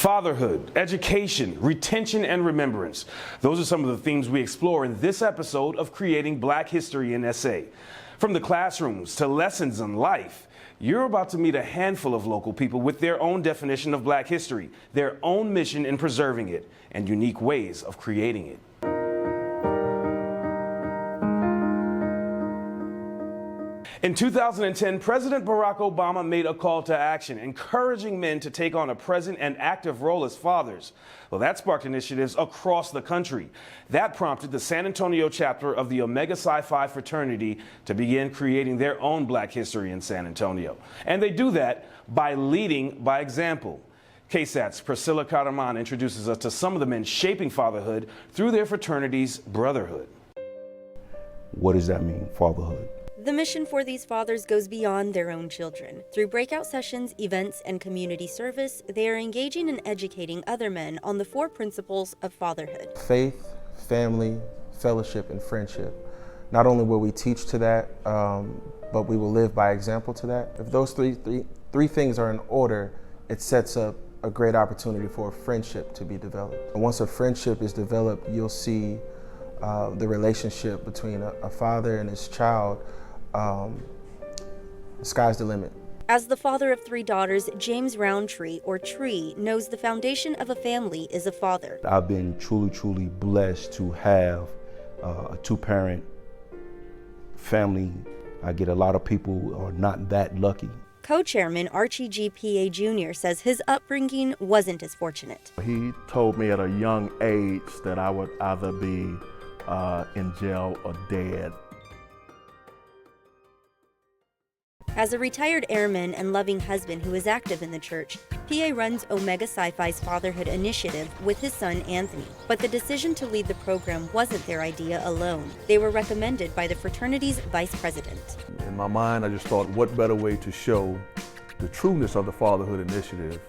Fatherhood, education, retention, and remembrance. Those are some of the themes we explore in this episode of Creating Black History in SA. From the classrooms to lessons on life, you're about to meet a handful of local people with their own definition of Black history, their own mission in preserving it, and unique ways of creating it. In 2010, President Barack Obama made a call to action, encouraging men to take on a present and active role as fathers. Well, that sparked initiatives across the country. That prompted the San Antonio chapter of the Omega Psi Phi fraternity to begin creating their own Black history in San Antonio. And they do that by leading by example. KSAT's Priscilla Caraman introduces us to some of the men shaping fatherhood through their fraternity's brotherhood. What does that mean, fatherhood? The mission for these fathers goes beyond their own children. Through breakout sessions, events, and community service, they are engaging and educating other men on the 4 principles of fatherhood. Faith, family, fellowship, and friendship. Not only will we teach to that, but we will live by example to that. If those three things are in order, it sets up a great opportunity for a friendship to be developed. And once a friendship is developed, you'll see the relationship between a father and his child. The sky's the limit. As the father of 3 daughters, James Roundtree, or Tree, knows the foundation of a family is a father. I've been truly blessed to have a 2-parent family. I get a lot of people who are not that lucky. Co-chairman Archie G. P.A. Jr. says his upbringing wasn't as fortunate. He told me at a young age that I would either be in jail or dead. As a retired airman and loving husband who is active in the church, PA runs Omega Psi Phi's Fatherhood Initiative with his son Anthony. But the decision to lead the program wasn't their idea alone. They were recommended by the fraternity's vice president. In my mind, I just thought, what better way to show the trueness of the Fatherhood Initiative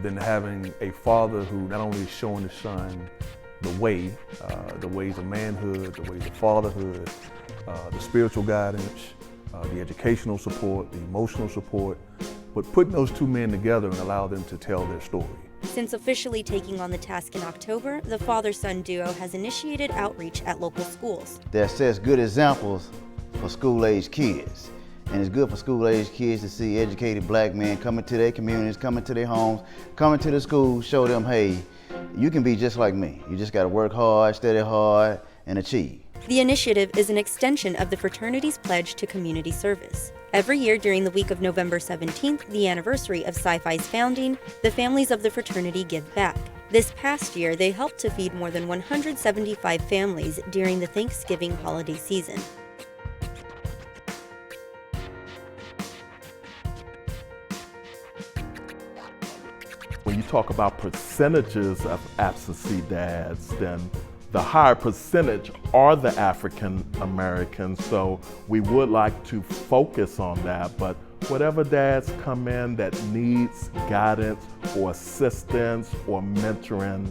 than having a father who not only is showing his son the ways of manhood, the ways of fatherhood, the spiritual guidance, the educational support, the emotional support, but putting those 2 men together and allow them to tell their story. Since officially taking on the task in October, the father-son duo has initiated outreach at local schools. That sets good examples for school-age kids. And it's good for school-age kids to see educated Black men coming to their communities, coming to their homes, coming to the schools, show them, hey, you can be just like me. You just got to work hard, study hard, and achieve. The initiative is an extension of the fraternity's pledge to community service. Every year during the week of November 17th, the anniversary of Psi Phi's founding, the families of the fraternity give back. This past year, they helped to feed more than 175 families during the Thanksgiving holiday season. When you talk about percentages of absentee dads, then the higher percentage are the African Americans, so we would like to focus on that. But whatever dads come in that needs guidance or assistance or mentoring,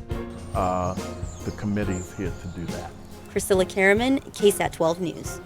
the committee is here to do that. Priscilla Caraman, KSAT 12 News.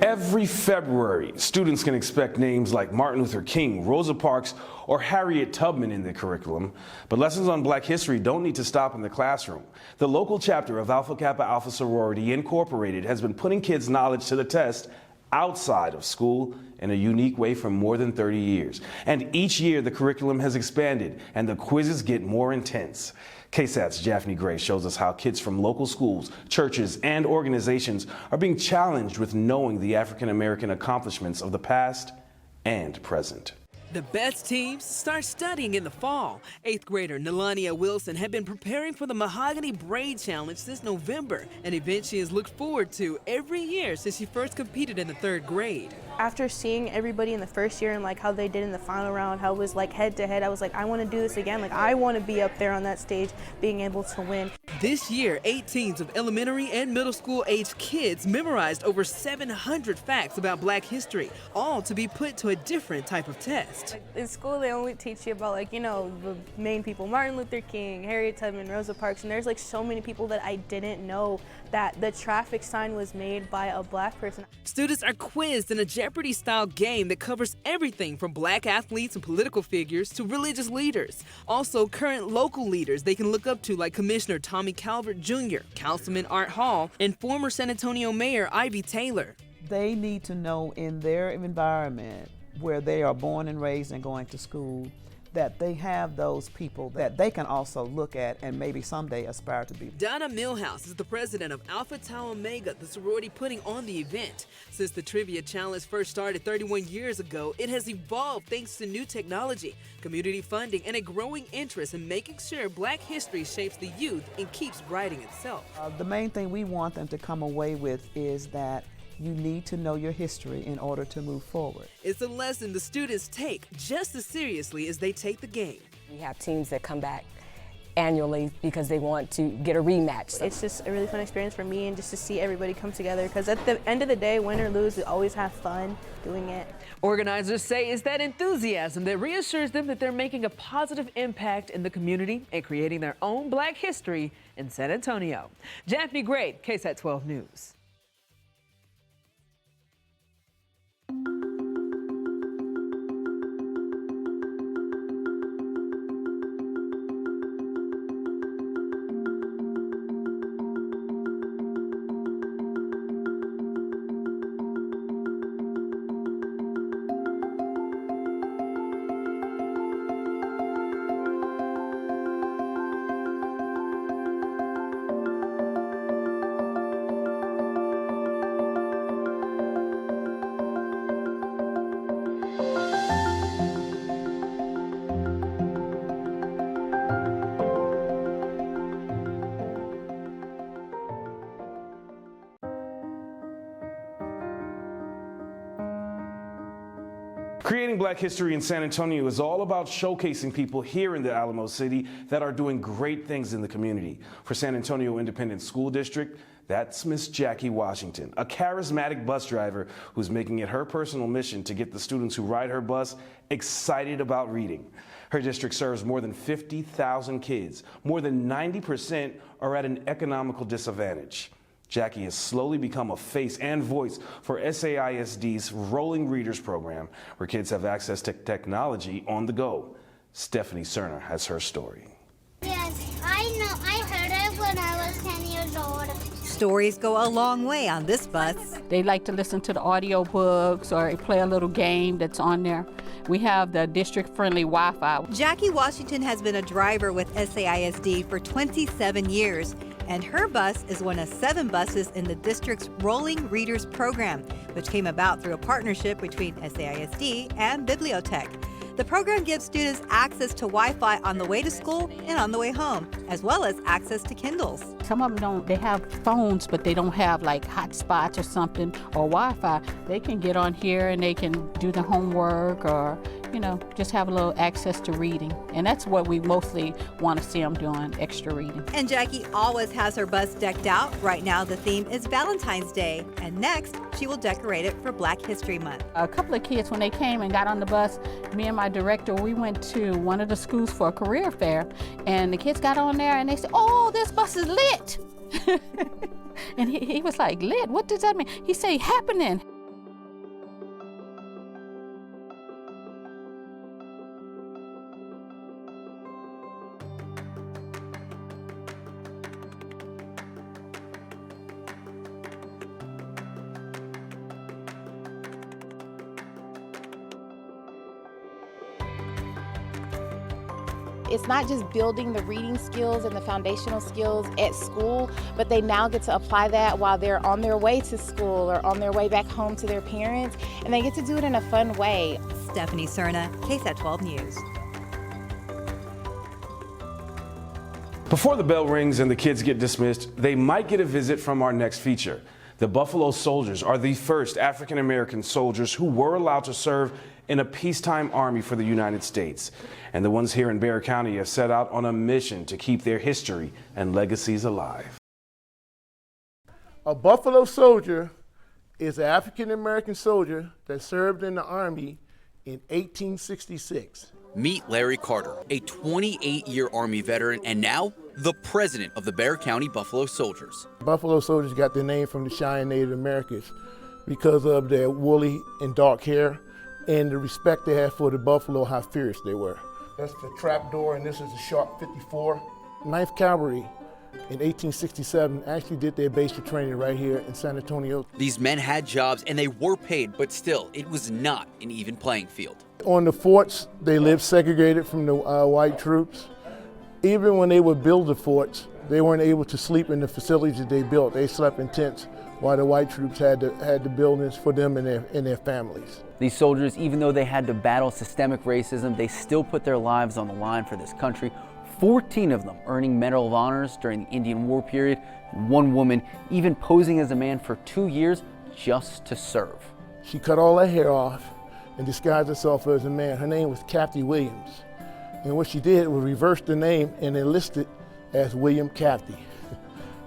Every February, students can expect names like Martin Luther King, Rosa Parks, or Harriet Tubman in their curriculum. But lessons on Black history don't need to stop in the classroom. The local chapter of Alpha Kappa Alpha Sorority Incorporated has been putting kids' knowledge to the test outside of school in a unique way for more than 30 years. And each year, the curriculum has expanded and the quizzes get more intense. KSAT's Japhanie Gray shows us how kids from local schools, churches, and organizations are being challenged with knowing the African American accomplishments of the past and present. The best teams start studying in the fall. 8th grader Nelania Wilson had been preparing for the Mahogany Brain Challenge since November, an event she has looked forward to every year since she first competed in the 3rd grade. After seeing everybody in the first year and like how they did in the final round, how it was like head to head, I was like, I want to do this again. Like I want to be up there on that stage, being able to win. This year, 8 teams of elementary and middle school age kids memorized over 700 facts about Black history, all to be put to a different type of test. Like, in school, they only teach you about like, you know, the main people, Martin Luther King, Harriet Tubman, Rosa Parks, and there's like so many people that I didn't know that the traffic sign was made by a black person. Students are quizzed in a Jeopardy-style game that covers everything from black athletes and political figures to religious leaders. Also, current local leaders they can look up to, like Commissioner Tommy Calvert Jr., Councilman Art Hall, and former San Antonio Mayor Ivy Taylor. They need to know in their environment where they are born and raised and going to school that they have those people that they can also look at and maybe someday aspire to be. Donna Millhouse is the president of Alpha Tau Omega, the sorority putting on the event. Since the Trivia Challenge first started 31 years ago, it has evolved thanks to new technology, community funding, and a growing interest in making sure Black history shapes the youth and keeps writing itself. The main thing we want them to come away with is that you need to know your history in order to move forward. It's a lesson the students take just as seriously as they take the game. We have teams that come back annually because they want to get a rematch. It's just a really fun experience for me, and just to see everybody come together, because at the end of the day, win or lose, we always have fun doing it. Organizers say it's that enthusiasm that reassures them that they're making a positive impact in the community and creating their own Black history in San Antonio. Daphne Gray, KSAT 12 News. Creating Black history in San Antonio is all about showcasing people here in the Alamo City that are doing great things in the community. For San Antonio Independent School District, that's Miss Jackie Washington, a charismatic bus driver who's making it her personal mission to get the students who ride her bus excited about reading. Her district serves more than 50,000 kids. More than 90% are at an economical disadvantage. Jackie has slowly become a face and voice for SAISD's Rolling Readers program, where kids have access to technology on the go. Stephanie Cerner has her story. Yes, I know. I heard it when I was 10 years old. Stories go a long way on this bus. They like to listen to the audio books or play a little game that's on there. We have the district-friendly Wi-Fi. Jackie Washington has been a driver with SAISD for 27 years, and her bus is one of 7 buses in the district's Rolling Readers program, which came about through a partnership between SAISD and Bibliotech. The program gives students access to Wi-Fi on the way to school and on the way home, as well as access to Kindles. Some of them don't, they have phones, but they don't have like hotspots or something or Wi-Fi. They can get on here and they can do the homework or, you know, just have a little access to reading. And that's what we mostly want to see them doing, extra reading. And Jackie always has her bus decked out. Right now the theme is Valentine's Day, and next she will decorate it for Black History Month. A couple of kids, when they came and got on the bus, me and my director, we went to one of the schools for a career fair, and the kids got on there and they said, "Oh, this bus is lit." And he was like, "Lit? What does that mean?" He said, "Happening." It's not just building the reading skills and the foundational skills at school, but they now get to apply that while they're on their way to school or on their way back home to their parents, and they get to do it in a fun way. Stephanie Cerna, KSAT 12 News. Before the bell rings and the kids get dismissed, they might get a visit from our next feature. The Buffalo Soldiers are the first African-American soldiers who were allowed to serve in a peacetime army for the United States. And the ones here in Bexar County have set out on a mission to keep their history and legacies alive. A Buffalo Soldier is an African-American soldier that served in the Army in 1866. Meet Larry Carter, a 28-year Army veteran and now the president of the Bexar County Buffalo Soldiers. Buffalo Soldiers got their name from the Cheyenne Native Americans because of their woolly and dark hair and the respect they had for the buffalo, how fierce they were. That's the trap door, and this is the Sharp 54. 9th Cavalry in 1867 actually did their basic training right here in San Antonio. These men had jobs and they were paid, but still, it was not an even playing field. On the forts, they lived segregated from the white troops. Even when they would build the forts, they weren't able to sleep in the facilities that they built. They slept in tents while the white troops had the buildings for them and their families. These soldiers, even though they had to battle systemic racism, they still put their lives on the line for this country. 14 of them earning Medal of Honors during the Indian War period, and one woman even posing as a man for 2 years just to serve. She cut all her hair off and disguised herself as a man. Her name was Captain Williams. And what she did was reverse the name and enlisted as William Capty.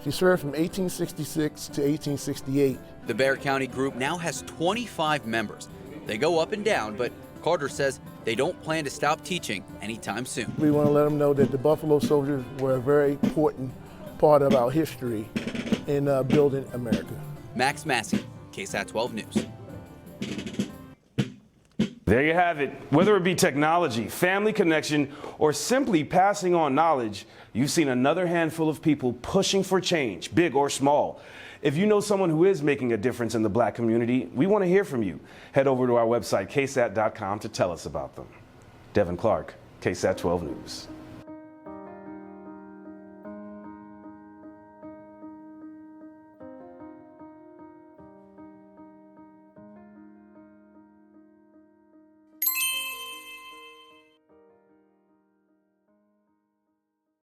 She served from 1866 to 1868. The Bexar County group now has 25 members. They go up and down, but Carter says they don't plan to stop teaching anytime soon. We want to let them know that the Buffalo Soldiers were a very important part of our history in building America. Max Massey, KSAT 12 News. There you have it. Whether it be technology, family connection, or simply passing on knowledge, you've seen another handful of people pushing for change, big or small. If you know someone who is making a difference in the black community, we want to hear from you. Head over to our website, ksat.com, to tell us about them. Devin Clark, KSAT 12 News.